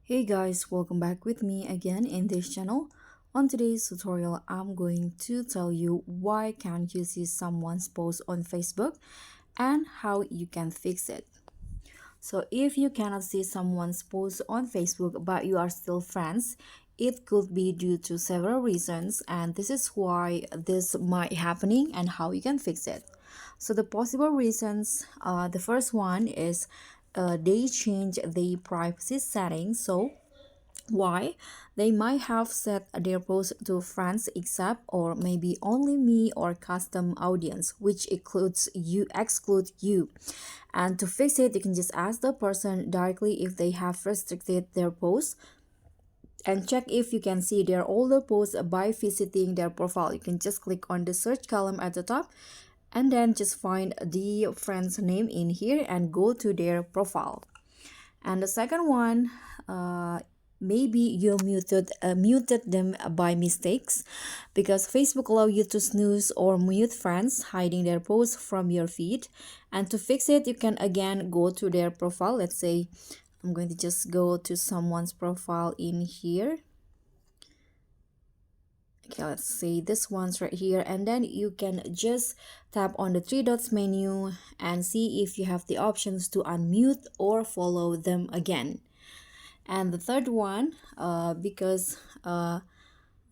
Hey guys, welcome back with me again in this channel. On today's tutorial, I'm going to tell you why can't you see someone's post on Facebook and how you can fix it. So if you cannot see someone's post on Facebook but you are still friends, it could be due to several reasons, and this is why this might happening and how you can fix it. So the possible reasons, the first one is they change the privacy settings. So why? They might have set their post to friends except or maybe only me or custom audience, which exclude you. And to fix it, you can just ask the person directly if they have restricted their posts and check if you can see their older posts by visiting their profile. You can just click on the search column at the top and then just find the friend's name in here and go to their profile. And the second one, maybe you muted them by mistakes, because Facebook allow you to snooze or mute friends, hiding their posts from your feed. And to fix it, you can again go to their profile. Let's say I'm going to just go to someone's profile in here. Okay, let's say this one's right here, and then you can just tap on the three dots menu and see if you have the options to unmute or follow them again. And the third one, because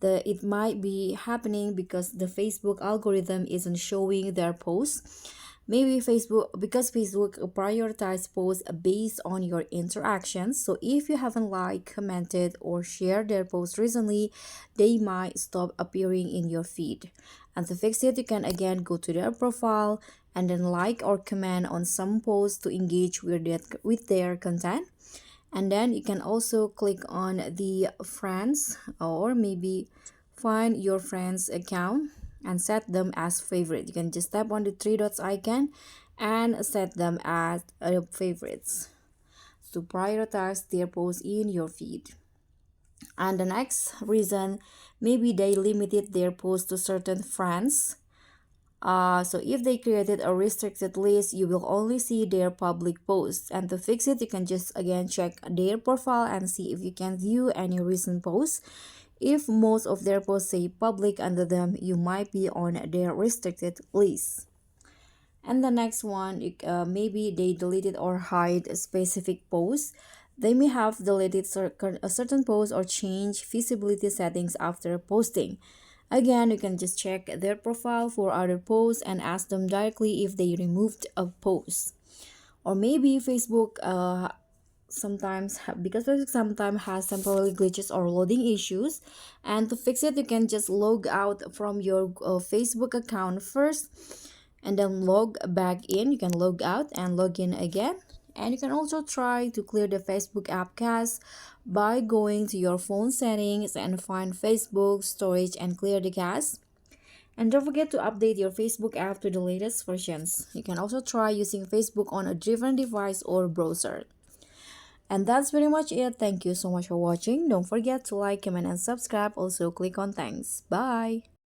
it might be happening because the Facebook algorithm isn't showing their posts. Maybe because Facebook prioritize posts based on your interactions. So if you haven't liked, commented, or shared their posts recently, they might stop appearing in your feed. And to fix it, you can again go to their profile and then like or comment on some posts to engage with their content. And then you can also click on the friends, or maybe find your friends account and set them as favorite. You can just tap on the three dots icon and set them as favorites to prioritize their posts in your feed. And the next reason, maybe they limited their posts to certain friends. So if they created a restricted list, you will only see their public posts. And to fix it, you can just again check their profile and see if you can view any recent posts. If most of their posts say public under them, you might be on their restricted list. And the next one, maybe they deleted or hide a specific posts. They may have deleted a certain post or change visibility settings after posting. Again, you can just check their profile for other posts and ask them directly if they removed a post. Or maybe Facebook because Facebook sometimes has temporary glitches or loading issues, and to fix it, you can just log out from your Facebook account first and then log back in. You can log out and log in again. And you can also try to clear the Facebook app cache by going to your phone settings and find Facebook storage and clear the cache. And don't forget to update your Facebook app to the latest versions. You can also try using Facebook on a different device or browser. And that's pretty much it. Thank you so much for watching. Don't forget to like, comment, and subscribe. Also, click on thanks. Bye.